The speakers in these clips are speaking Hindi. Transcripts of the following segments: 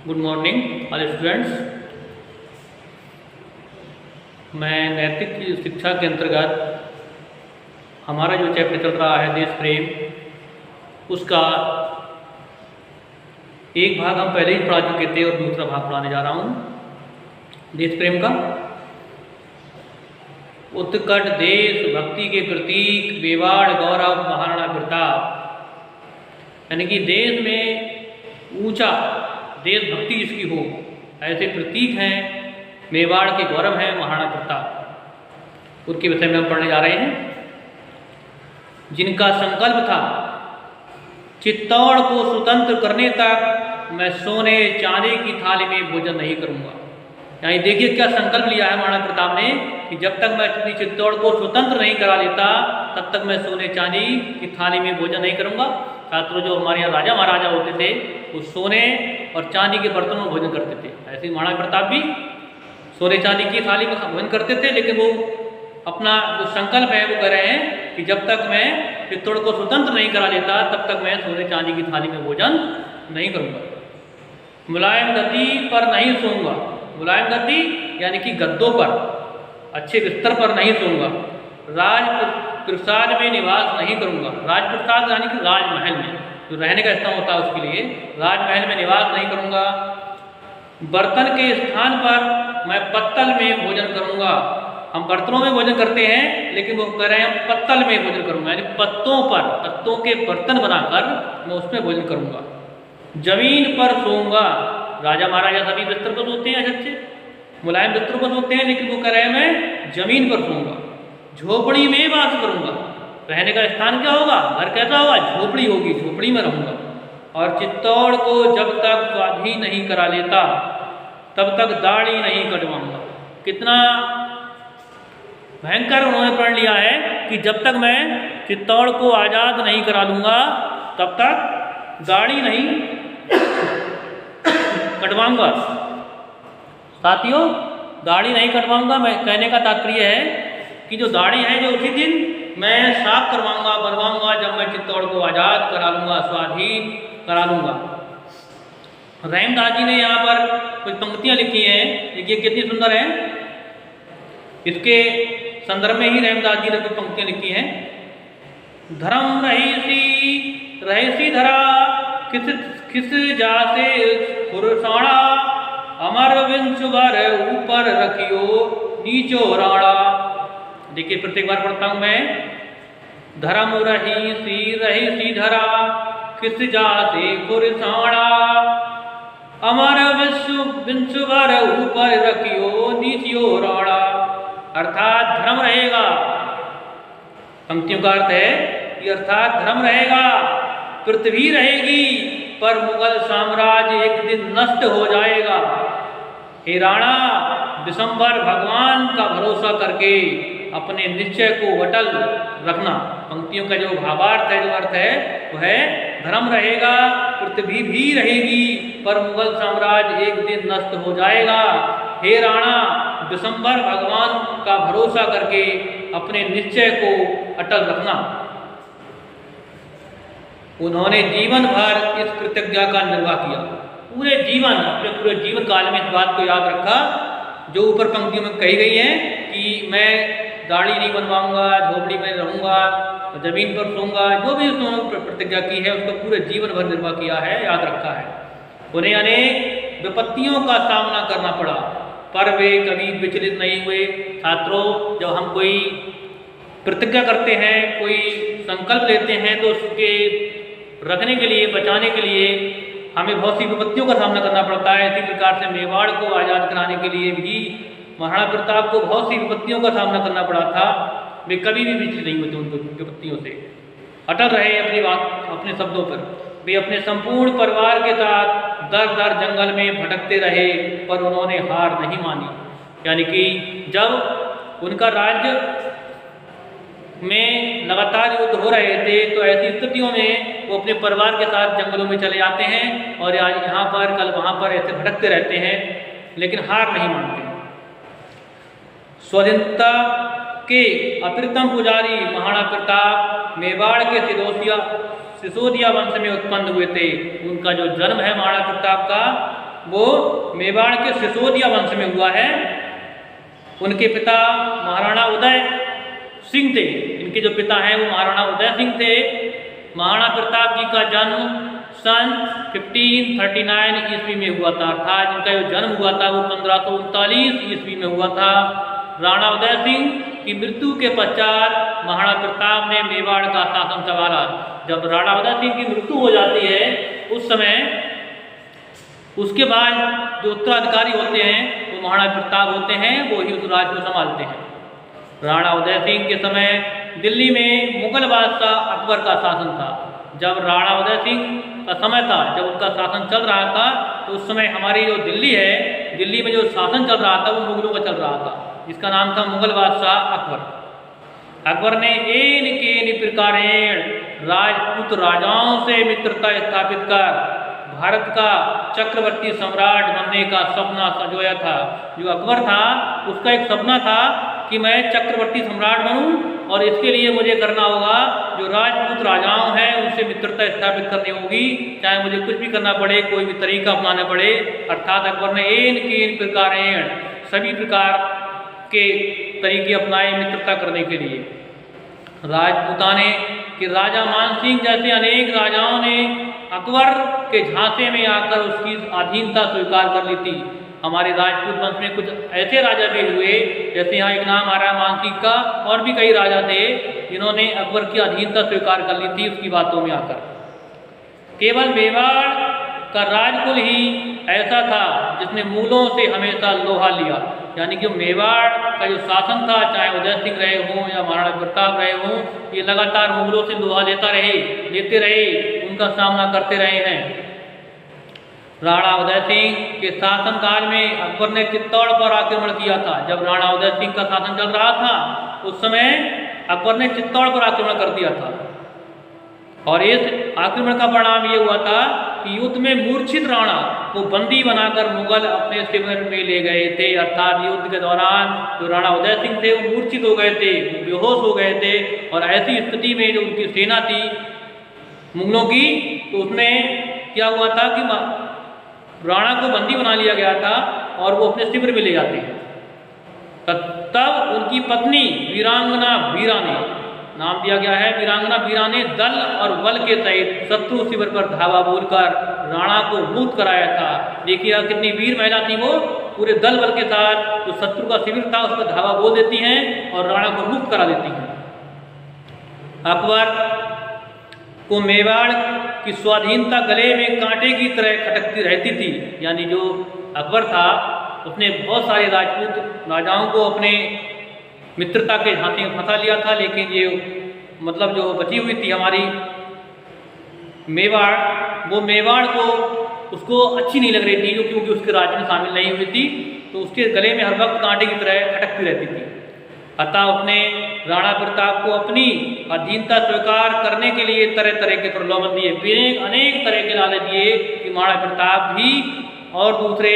Good morning all students. मैं नैतिक शिक्षा के अंतर्गत हमारा जो चैप्टर चल रहा है देश प्रेम, उसका एक भाग हम पहले ही पढ़ा चुके थे और दूसरा भाग पढ़ाने जा रहा हूँ। देश प्रेम का उत्कट देश भक्ति के प्रतीक मेवाड़ गौरव महाराणा प्रताप, यानी कि देश में ऊंचा देशभक्ति जिसकी हो ऐसे प्रतीक हैं मेवाड़ के गौरव हैं महाराणा प्रताप। उनके विषय में हम पढ़ने जा रहे हैं, जिनका संकल्प था चित्तौड़ को स्वतंत्र करने तक मैं सोने चांदी की थाली में भोजन नहीं करूंगा। यानी देखिए क्या संकल्प लिया है महाराणा प्रताप ने कि जब तक मैं अपनी चित्तौड़ को स्वतंत्र नहीं करा लेता तब तक मैं सोने चांदी की थाली में भोजन नहीं करूंगा। छात्रों, जो हमारे यहाँ राजा महाराजा होते थे वो सोने और चांदी के बर्तनों में भोजन करते थे, ऐसे ही महाराणा प्रताप भी सोने चांदी की थाली में भोजन करते थे। लेकिन वो अपना जो संकल्प है वो कह रहे हैं कि जब तक मैं चित्तौड़ को स्वतंत्र नहीं करा लेता तब तक मैं सोने चांदी की थाली में भोजन नहीं करूंगा। मुलायम गद्दी पर नहीं सोऊंगा। मुलायम गद्दी यानी कि गद्दों पर, अच्छे बिस्तर पर नहीं सोऊंगा। राजप्रसाद में निवास नहीं करूंगा। राजप्रसाद यानी कि राजमहल में जो रहने का स्थान होता है उसके लिए राजमहल में निवास नहीं करूंगा। बर्तन के स्थान पर मैं पत्तल में भोजन करूंगा। हम बर्तनों में भोजन करते हैं लेकिन वो कह रहे हैं हम पत्तल में भोजन करूंगा, यानी पत्तों पर, पत्तों के बर्तन बनाकर मैं उसमें भोजन करूंगा। जमीन पर सोऊंगा। राजा महाराजा सभी बिस्तर पर सोते हैं, अच्छे मुलायम बिस्तर पर सोते हैं, लेकिन वो कह रहे हैं मैं जमीन पर सोऊंगा। झोपड़ी में वास करूंगा। रहने का स्थान क्या होगा, घर कैसा होगा, झोपड़ी होगी, झोपड़ी में रहूंगा। और चित्तौड़ को जब तक स्वाधीन नहीं करा लेता तब तक दाढ़ी नहीं कटवाऊंगा। कितना भयंकर उन्होंने पढ़ लिया है कि जब तक मैं चित्तौड़ को आज़ाद नहीं करा दूंगा तब तक दाढ़ी नहीं कटवाऊंगा। साथियों, दाढ़ी नहीं कटवाऊंगा, मैं कहने का तात्पर्य है कि जो दाढ़ी है जो उसी दिन मैं साफ करवाऊंगा, बनवाऊंगा जब मैं चित्तौड़ को आज़ाद करा लूँगा, स्वाधीन करा लूँगा। रहीमदास जी ने यहाँ पर कुछ पंक्तियाँ लिखी हैं, देखिए कितनी सुंदर है। इसके संदर्भ में ही रहीमदास जी ने कुछ पंक्तियाँ लिखी हैं। धर्म रहीसी धरा किस जासे खुरसाणा, अमर विंशुवर ऊपर रखियो नीचो राणा। देखिए प्रत्येक बार पढ़ता हूँ मैं। धर्म रहीसी धरा किस जासे खुरसाणा, अमर विंशुवर ऊपर रखियो नीचो राणा। अर्थात धर्म रहेगा। पंक्तियों का अर्थ है कि अर्थात धर्म रहेगा, पृथ्वी रहेगी, पर मुगल साम्राज्य एक दिन नष्ट हो जाएगा। हे राणा, दिसंबर भगवान का भरोसा करके अपने निश्चय को अटल रखना। पंक्तियों का जो भावार्थ है, जो अर्थ है वो है धर्म रहेगा, पृथ्वी भी रहेगी, पर मुगल साम्राज्य एक दिन नष्ट हो जाएगा। हे राणा, दिसंबर भगवान का भरोसा करके अपने निश्चय को अटल रखना। उन्होंने जीवन भर इस प्रतिज्ञा का निर्वाह किया। पूरे जीवन, अपने पूरे जीवन काल में इस बात को याद रखा जो ऊपर पंक्तियों में कही गई है कि मैं दाढ़ी नहीं बनवाऊंगा, झोपड़ी में रहूंगा, जमीन पर सोऊंगा। जो भी उन्होंने प्रतिज्ञा की है उसको पूरे जीवन भर निर्वाह किया है, याद रखा है। उन्हें अनेक विपत्तियों का सामना करना पड़ा पर वे कभी विचलित नहीं हुए। छात्रों, जब हम कोई प्रतिज्ञा करते हैं, कोई संकल्प लेते हैं तो उसके रखने के लिए, बचाने के लिए हमें बहुत सी विपत्तियों का सामना करना पड़ता है। इसी प्रकार से मेवाड़ को आज़ाद कराने के लिए भी महाराणा प्रताप को बहुत सी विपत्तियों का सामना करना पड़ा था। वे कभी भी विचलित नहीं होते उनको विपत्तियों से, अटल रहे अपनी बात, अपने शब्दों पर। वे अपने संपूर्ण परिवार के साथ दर दर जंगल में भटकते रहे पर उन्होंने हार नहीं मानी। यानी कि जब उनका राज्य में लगातार युद्ध हो रहे थे तो ऐसी स्थितियों में वो अपने परिवार के साथ जंगलों में चले जाते हैं और आज यहाँ पर कल वहाँ पर ऐसे भटकते रहते हैं, लेकिन हार नहीं मानते। स्वाधीनता के अप्रितम पुजारी महाराणा प्रताप मेवाड़ के सिसोदिया वंश में उत्पन्न हुए थे। उनका जो जन्म है महाराणा प्रताप का वो मेवाड़ के सिसोदिया वंश में हुआ है। उनके पिता महाराणा उदय सिंह थे। इनके जो पिता हैं वो महाराणा उदय सिंह थे। महाराणा प्रताप जी का जन्म सन 1539 ईस्वी में हुआ था, अर्थात इनका जो जन्म हुआ था वो 1539 ईस्वी में हुआ था। राणा उदय सिंह की मृत्यु के पश्चात महाराणा प्रताप ने मेवाड़ का शासन संभाला। जब राणा उदय सिंह की मृत्यु हो जाती है उस समय उसके बाद जो उत्तराधिकारी होते हैं वो महाराणा प्रताप होते हैं, वो ही उस राज्य को संभालते हैं। राणा उदय सिंह के समय दिल्ली में मुगल बादशाह अकबर का शासन था। जब राणा उदय सिंह का समय था, जब उनका शासन चल रहा था, तो उस समय हमारी जो दिल्ली है, दिल्ली में जो शासन चल रहा था वो मुगलों का चल रहा था, जिसका नाम था मुगल बादशाह अकबर। अकबर ने एन केन प्रकारेण राजपूत राजाओं से मित्रता स्थापित कर भारत का चक्रवर्ती सम्राट बनने का सपना संजोया था। जो अकबर था उसका एक सपना था कि मैं चक्रवर्ती सम्राट बनूं, और इसके लिए मुझे करना होगा जो राजपूत राजाओं हैं उनसे मित्रता स्थापित करनी होगी, चाहे मुझे कुछ भी करना पड़े, कोई भी तरीका अपनाना पड़े। अर्थात अकबर ने एन केन प्रकारेण सभी प्रकार के तरीके अपनाए मित्रता करने के लिए। राजपूताने के राजा मानसिंह जैसे अनेक राजाओं ने अकबर के झांसे में आकर उसकी अधीनता स्वीकार कर ली थी। हमारे राजपूत वंश में कुछ ऐसे राजा भी हुए, जैसे यहाँ एक नाम आ रहा है मानसिंह का, और भी कई राजा थे जिन्होंने अकबर की अधीनता स्वीकार कर ली थी उसकी बातों में आकर। केवल मेवाड़ का राजकुल ही ऐसा था जिसने मूलों से हमेशा लोहा लिया, यानी कि मेवाड़ का जो शासन था, चाहे उदय सिंह रहे हों या महाराणा प्रताप रहे हों, ये लगातार मुगलों से लोहा लेते रहे, उनका सामना करते रहे हैं। राणा उदय सिंह के शासनकाल में अकबर ने चित्तौड़ पर आक्रमण किया था। जब राणा उदय सिंह का शासन चल रहा था उस समय अकबर ने चित्तौड़ पर आक्रमण कर दिया था, और इस आक्रमण का परिणाम ये हुआ था कि युद्ध में मूर्छित राणा को बंदी बनाकर मुगल अपने शिविर में ले गए थे। अर्थात युद्ध के दौरान जो राणा उदय सिंह थे वो मूर्छित हो गए थे, बेहोश हो गए थे, और ऐसी स्थिति में जो उनकी सेना थी मुगलों की, तो उसमें क्या हुआ था कि राणा को बंदी बना लिया गया था और वो अपने शिविर में ले जाते हैं। तब उनकी पत्नी वीरांगना वीरा ने, नाम दिया गया है वीरांगना वीरा ने, दल और बल के सहित शत्रु शिविर पर धावा बोलकर राणा को मुक्त कराया था। देखिए कितनी वीर महिला थी, वो पूरे दल बल के साथ जो शत्रु का शिविर था उस पर धावा बोल देती हैं और राणा को मुक्त करा देती हैं। अकबर को मेवाड़ की स्वाधीनता गले में कांटे की तरह खटकती रहती थी, यानी जो अकबर था उसने बहुत सारे राजपूत राजाओं को अपने मित्रता के झांसे में फंसा लिया था, लेकिन ये मतलब जो बची हुई थी हमारी मेवाड़, वो मेवाड़ को उसको अच्छी नहीं लग रही थी, क्योंकि उसके राज्य में शामिल नहीं हुई थी, तो उसके गले में हर वक्त कांटे की तरह खटकती रहती थी। अतः उसने राणा प्रताप को अपनी अधीनता स्वीकार करने के लिए तरह तरह के प्रलोभन दिए, अनेक तरह के लालच दिए कि महाराणा प्रताप भी और दूसरे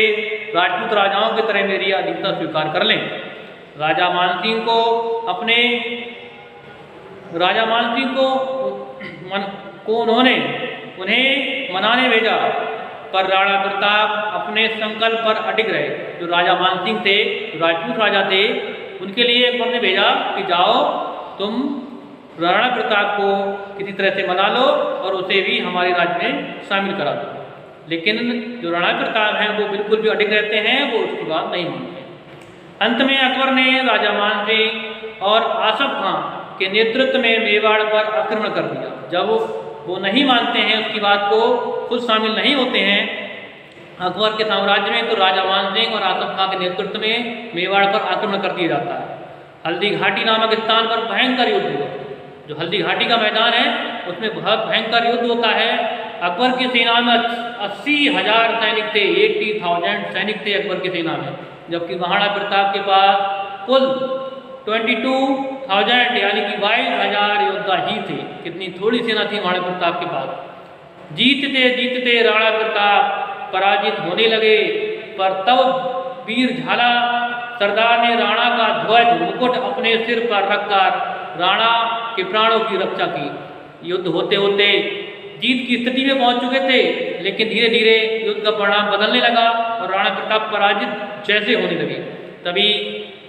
राजपूत राजाओं की तरह मेरी अधीनता स्वीकार कर लें। राजा मानसिंह को उन्हें मनाने भेजा, पर राणा प्रताप अपने संकल्प पर अडिग रहे। जो राजा मानसिंह थे, राजपूत राजा थे, उनके लिए अकबर ने भेजा कि जाओ तुम राणा प्रताप को किसी तरह से मना लो और उसे भी हमारे राज्य में शामिल करा दो। लेकिन जो राणा प्रताप हैं वो बिल्कुल भी अडिग रहते हैं, वो उसकी बात नहीं मानते। अंत में अकबर ने राजा मानसिंह और आसफ खां के नेतृत्व में मेवाड़ पर आक्रमण कर दिया। जब वो नहीं मानते हैं उसकी बात को, खुद शामिल नहीं होते हैं अकबर के साम्राज्य में, तो राजा मानसिंह और आसफ खां के नेतृत्व में मेवाड़ पर आक्रमण कर दिया जाता है। हल्दी घाटी नामक स्थान पर भयंकर युद्ध हुआ। जो हल्दी घाटी का मैदान है उसमें बहुत भयंकर युद्ध होता है। अकबर की सेना में 80,000 सैनिक थे, 80,000 सैनिक थे अकबर की सेना में, जबकि महाराणा प्रताप के पास कुल 22,000 यानी कि 22,000 योद्धा ही थे। कितनी थोड़ी सेना थी महाराणा प्रताप के पास। जीतते राणा प्रताप पराजित होने लगे, पर तब वीर झाला सरदार ने राणा का ध्वज मुकुट अपने सिर पर रखकर राणा के प्राणों की रक्षा की। युद्ध होते होते जीत की स्थिति में पहुंच चुके थे, लेकिन धीरे धीरे युद्ध का परिणाम बदलने लगा और राणा प्रताप पराजित जैसे होने लगे। तभी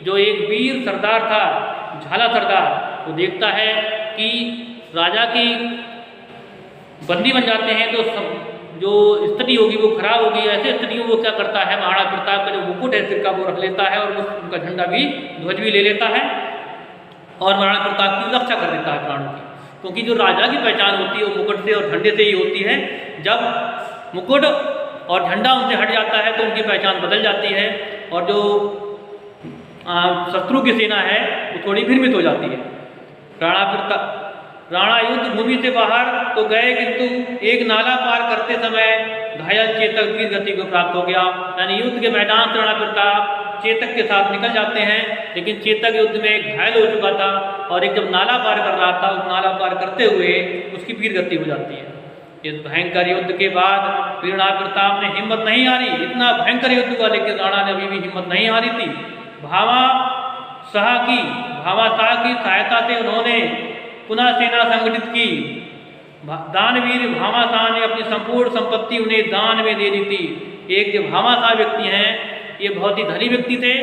जो एक वीर सरदार था, झाला सरदार, वो देखता है कि राजा की बंदी बन जाते हैं तो जो स्थिति होगी वो खराब होगी। ऐसे स्थिति में वो क्या करता है, महाराणा प्रताप का जो मुकुट है सिर का वो रख लेता है और उनका झंडा भी, ध्वज भी ले लेता है और महाराणा प्रताप की रक्षा कर देता है प्राणों की। क्योंकि जो राजा की पहचान होती है वो मुकुट से और झंडे से ही होती है। जब मुकुट और झंडा उनसे हट जाता है तो उनकी पहचान बदल जाती है और जो शत्रु की सेना है वो थोड़ी भ्रमित हो जाती है। राणा युद्ध भूमि से बाहर तो गए, किंतु एक नाला पार करते समय घायल चेतक वीर गति को प्राप्त हो गया। यानी युद्ध के मैदान से राणा प्रताप चेतक के साथ निकल जाते हैं, लेकिन चेतक युद्ध में घायल हो चुका था और एक जब नाला पार कर रहा था, उस नाला पार करते हुए उसकी वीर गति हो जाती है। इस भयंकर युद्ध के बाद राणा प्रताप ने हिम्मत नहीं हारी। इतना भयंकर युद्ध हुआ लेकिन राणा ने अभी भी हिम्मत नहीं हारी थी। भामा शाह की सहायता से उन्होंने पुनः सेना संगठित की। दानवीर भामा शाह ने अपनी संपूर्ण संपत्ति उन्हें दान में दे दी थी। एक जो भामा शाह व्यक्ति हैं, ये बहुत ही धनी व्यक्ति थे।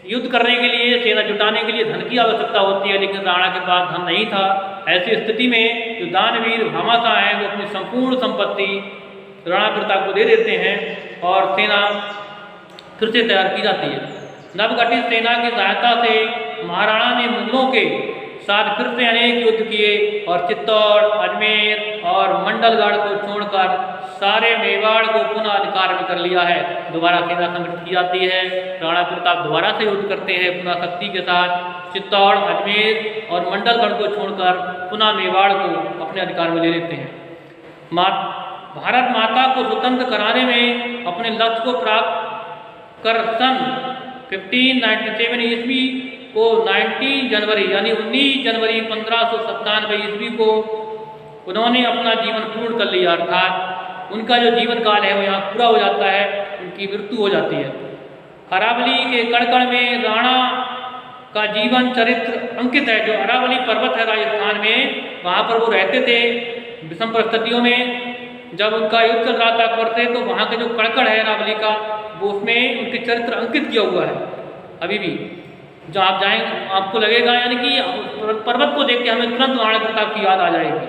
युद्ध करने के लिए, सेना जुटाने के लिए धन की आवश्यकता होती है, लेकिन राणा के पास धन नहीं था। ऐसी स्थिति में जो दानवीर भामा शाह हैं वो अपनी संपूर्ण संपत्ति राणा प्रताप को दे देते हैं और सेना फिर से तैयार की जाती है। नवगठित सेना की सहायता से महाराणा ने मुगलों के साथ फिर से अनेक युद्ध किए और चित्तौड़, अजमेर और मंडलगढ़ को छोड़कर सारे मेवाड़ को पुनः अधिकार में कर लिया है। दोबारा सेना संगठित की जाती है। राणा प्रताप दोबारा से युद्ध करते हैं पुनः शक्ति के साथ। चित्तौड़, अजमेर और मंडलगढ़ को छोड़कर पुनः मेवाड़ को अपने अधिकार में ले लेते हैं। भारत माता को स्वतंत्र कराने में अपने लक्ष्य को प्राप्त कर सन 1597 ईस्वी को 19 जनवरी यानी 19 जनवरी 1597 ईस्वी को उन्होंने अपना जीवन पूर्ण कर लिया, अर्थात उनका जो जीवन काल है वो यहाँ पूरा हो जाता है, उनकी मृत्यु हो जाती है। अरावली के कड़कड़ में राणा का जीवन चरित्र अंकित है। जो अरावली पर्वत है राजस्थान में, वहाँ पर वो रहते थे विषम परिस्थितियों में। जब उनका युद्ध चल रहा था अकबर से, तो वहाँ का जो कड़कड़ है अरावली का, वो उसमें उनके चरित्र अंकित किया हुआ है अभी भी। जब आप जाएंगे आपको लगेगा यानी कि पर्वत को देख के हमें तुरंत महाराणा प्रताप की याद आ जाएगी,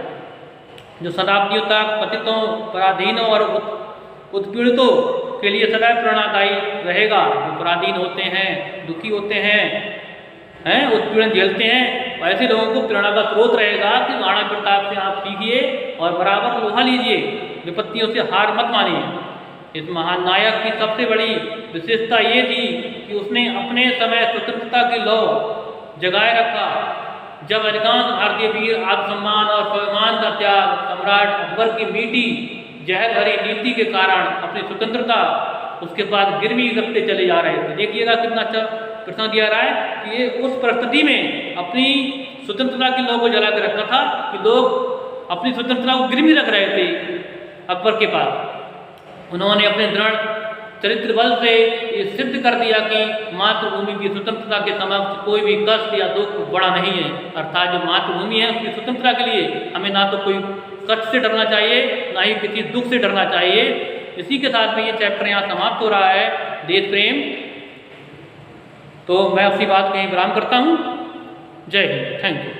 जो शताब्दियों तक पतितों, पराधीनों और उत्पीड़ितों के लिए सदैव प्रेरणादायी रहेगा। जो पराधीन होते हैं, दुखी होते हैं, उत्पीड़न झेलते हैं, ऐसे लोगों को प्रेरणा का स्रोत रहेगा कि महाराणा प्रताप से आप सीखिए और बराबर लोहा लीजिए, विपत्तियों से हार मत मानिए। इस महान नायक की सबसे बड़ी विशेषता ये थी कि उसने अपने समय स्वतंत्रता की लौ जगाए रखा। जब अधिकांश भारतीय वीर आत्मसम्मान और स्वाभिमान का त्याग सम्राट अकबर की मीठी जहर भरी नीति के कारण अपनी स्वतंत्रता उसके पास गिरवी रखते चले जा रहे थे। देखिएगा कितना अच्छा प्रश्न दिया रहा है कि ये उस परिस्थिति में अपनी स्वतंत्रता की लौ को जला के रखा था कि लोग अपनी स्वतंत्रता को गिरवी रख रहे थे अकबर के पास। उन्होंने अपने दृढ़ चरित्र बल से ये सिद्ध कर दिया कि मातृभूमि की स्वतंत्रता के समक्ष कोई भी कष्ट या दुख बड़ा नहीं है। अर्थात जो मातृभूमि है उसकी स्वतंत्रता के लिए हमें ना तो कोई कष्ट से डरना चाहिए, ना ही किसी दुख से डरना चाहिए। इसी के साथ में ये चैप्टर यहाँ समाप्त हो रहा है, देश प्रेम। तो मैं अपनी बात कहीं विराम करता हूँ। जय हिंद, थैंक यू।